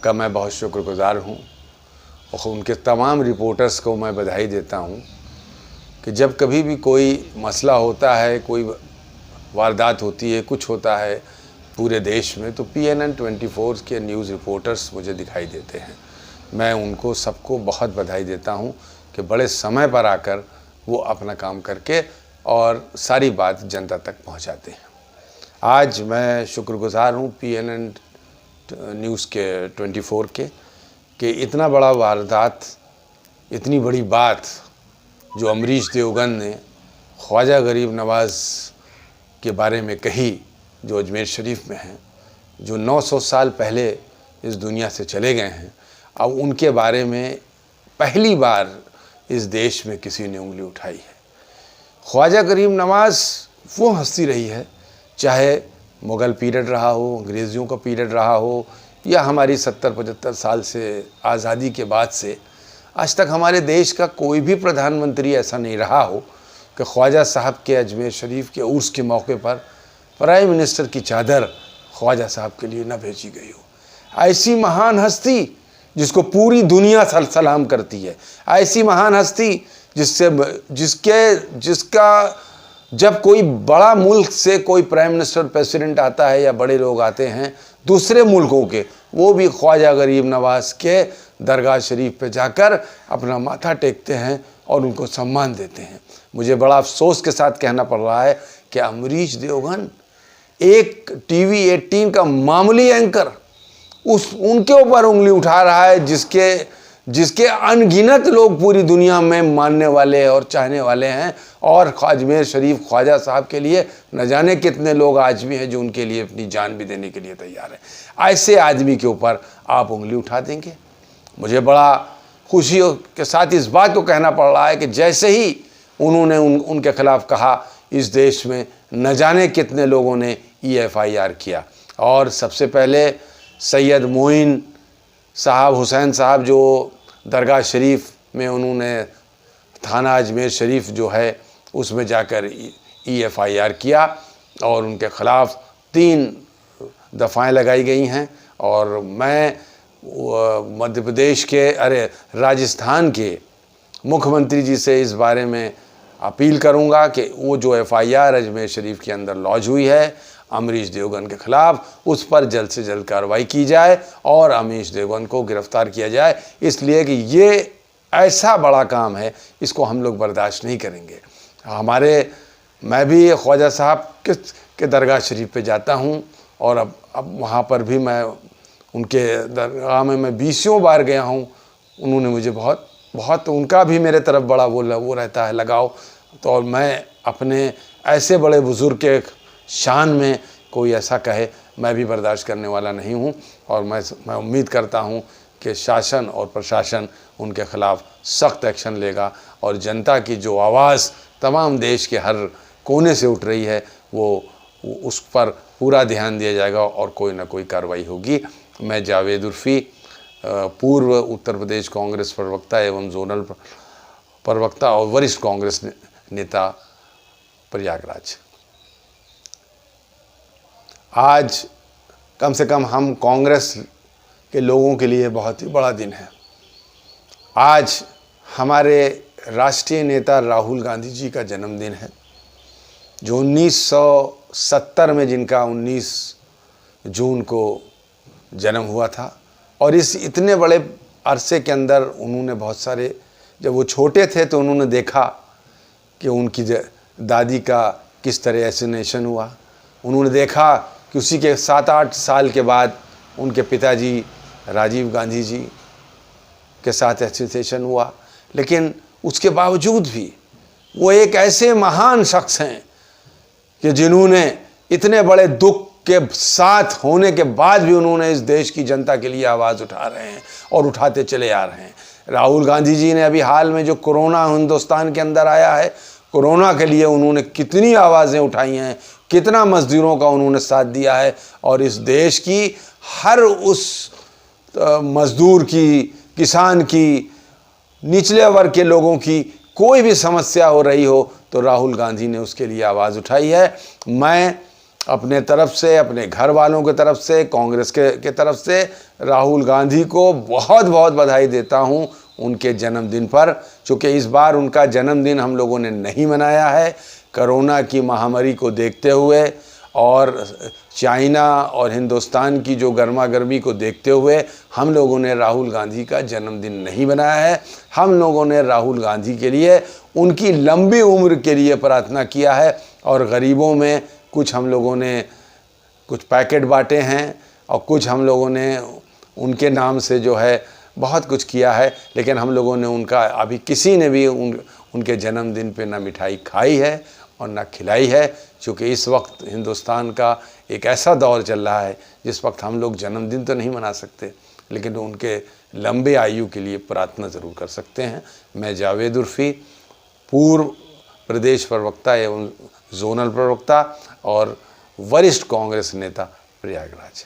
का मैं बहुत शुक्रगुज़ार हूँ और उनके तमाम रिपोर्टर्स को मैं बधाई देता हूँ कि जब कभी भी कोई मसला होता है, कोई वारदात होती है, कुछ होता है पूरे देश में, तो PNN 24 के न्यूज़ रिपोर्टर्स मुझे दिखाई देते हैं। मैं उनको सबको बहुत बधाई देता हूँ कि बड़े समय पर आकर वो अपना काम करके और सारी बात जनता तक पहुँचाते हैं। आज मैं शुक्रगुज़ार हूँ PNN न्यूज़ के 24 के कि इतना बड़ा वारदात, इतनी बड़ी बात जो अमरीश देवगन ने ख्वाजा गरीब नवाज़ के बारे में कही, जो अजमेर शरीफ में हैं, जो 900 साल पहले इस दुनिया से चले गए हैं, अब उनके बारे में पहली बार इस देश में किसी ने उंगली उठाई है। ख्वाजा गरीब नवाज़ वो हस्ती रही है, चाहे मुग़ल पीरियड रहा हो, अंग्रेज़ियों का पीरियड रहा हो, या हमारी 70-75 साल से आज़ादी के बाद से आज तक हमारे देश का कोई भी प्रधानमंत्री ऐसा नहीं रहा हो कि ख्वाजा साहब के अजमेर शरीफ के उर्स के मौके पर प्राइम मिनिस्टर की चादर ख्वाजा साहब के लिए न भेजी गई हो। ऐसी महान हस्ती जिसको पूरी दुनिया सलाम करती है, ऐसी महान हस्ती जिसका जब कोई बड़ा मुल्क से कोई प्राइम मिनिस्टर, प्रेसिडेंट आता है या बड़े लोग आते हैं दूसरे मुल्कों के, वो भी ख्वाजा गरीब नवाज़ के दरगाह शरीफ पे जाकर अपना माथा टेकते हैं और उनको सम्मान देते हैं। मुझे बड़ा अफसोस के साथ कहना पड़ रहा है कि अमरीश देवगन एक TV 18 का मामूली एंकर उनके ऊपर उंगली उठा रहा है, जिसके अनगिनत लोग पूरी दुनिया में मानने वाले और चाहने वाले हैं, और अजमेर शरीफ ख्वाजा साहब के लिए न जाने कितने लोग आज भी हैं जो उनके लिए अपनी जान भी देने के लिए तैयार हैं। ऐसे आदमी के ऊपर आप उंगली उठा देंगे? मुझे बड़ा खुशी के साथ इस बात को कहना पड़ रहा है कि जैसे ही उन्होंने उनके खिलाफ़ कहा, इस देश में न जाने कितने लोगों ने EFIR किया। और सबसे पहले सैयद मोइन साहब, हुसैन साहब, जो दरगाह शरीफ में उन्होंने थाना अजमेर शरीफ जो है उसमें जाकर EFIR किया और उनके ख़िलाफ़ 3 दफ़ाएँ लगाई गई हैं। और मैं मध्य प्रदेश के राजस्थान के मुख्यमंत्री जी से इस बारे में अपील करूंगा कि वो जो FIR अजमेर शरीफ के अंदर लॉन्च हुई है अमरीश देवगन के ख़िलाफ़, उस पर जल्द से जल्द कार्रवाई की जाए और अमरीश देवगन को गिरफ़्तार किया जाए, इसलिए कि ये ऐसा बड़ा काम है, इसको हम लोग बर्दाश्त नहीं करेंगे। मैं भी ख्वाजा साहब के दरगाह शरीफ पे जाता हूँ और अब वहाँ पर भी मैं उनके दरगाह में मैं 20 बार गया हूँ। उन्होंने मुझे बहुत उनका भी मेरे तरफ बड़ा वो रहता है लगाव। तो और मैं अपने ऐसे बड़े बुज़ुर्ग के शान में कोई ऐसा कहे, मैं भी बर्दाश्त करने वाला नहीं हूँ। और मैं उम्मीद करता हूँ कि शासन और प्रशासन उनके ख़िलाफ़ सख्त एक्शन लेगा और जनता की जो आवाज़ तमाम देश के हर कोने से उठ रही है वो उस पर पूरा ध्यान दिया जाएगा और कोई ना कोई कार्रवाई होगी। मैं जावेद उर्फ़ी, पूर्व उत्तर प्रदेश कांग्रेस प्रवक्ता एवं जोनल प्रवक्ता और वरिष्ठ कांग्रेस नेता, प्रयागराज। आज कम से कम हम कांग्रेस के लोगों के लिए बहुत ही बड़ा दिन है। आज हमारे राष्ट्रीय नेता राहुल गांधी जी का जन्मदिन है, जो 1970 में जिनका 19 जून को जन्म हुआ था। और इस इतने बड़े अरसे के अंदर उन्होंने बहुत सारे, जब वो छोटे थे तो उन्होंने देखा कि उनकी दादी का किस तरह एसिनेशन हुआ। उन्होंने देखा कि उसी के 7-8 साल के बाद उनके पिताजी राजीव गांधी जी के साथ एसिनेशन हुआ। लेकिन उसके बावजूद भी वो एक ऐसे महान शख्स हैं कि जिन्होंने इतने बड़े दुख के साथ होने के बाद भी उन्होंने इस देश की जनता के लिए आवाज़ उठा रहे हैं और उठाते चले आ रहे हैं। राहुल गांधी जी ने अभी हाल में जो कोरोना हिंदुस्तान के अंदर आया है, कोरोना के लिए उन्होंने कितनी आवाज़ें उठाई हैं, कितना मज़दूरों का उन्होंने साथ दिया है। और इस देश की हर उस मज़दूर की, किसान की, निचले वर्ग के लोगों की कोई भी समस्या हो रही हो तो राहुल गांधी ने उसके लिए आवाज़ उठाई है। मैं अपने तरफ से, अपने घर वालों के तरफ से, कांग्रेस के तरफ से राहुल गांधी को बहुत बहुत बधाई देता हूं उनके जन्मदिन पर, क्योंकि इस बार उनका जन्मदिन हम लोगों ने नहीं मनाया है। कोरोना की महामारी को देखते हुए और चाइना और हिंदुस्तान की जो गर्मा गर्मी को देखते हुए हम लोगों ने राहुल गांधी का जन्मदिन नहीं मनाया है। हम लोगों ने राहुल गांधी के लिए उनकी लंबी उम्र के लिए प्रार्थना किया है और गरीबों में कुछ हम लोगों ने कुछ पैकेट बांटे हैं और कुछ हम लोगों ने उनके नाम से जो है बहुत कुछ किया है, लेकिन हम लोगों ने उनका अभी किसी ने भी उनके जन्मदिन पे ना मिठाई खाई है और ना खिलाई है, क्योंकि इस वक्त हिंदुस्तान का एक ऐसा दौर चल रहा है जिस वक्त हम लोग जन्मदिन तो नहीं मना सकते, लेकिन उनके लंबे आयु के लिए प्रार्थना ज़रूर कर सकते हैं। मैं जावेद उर्फ़ी, पूर्व प्रदेश प्रवक्ता एवं जोनल प्रवक्ता और वरिष्ठ कांग्रेस नेता, प्रयागराज।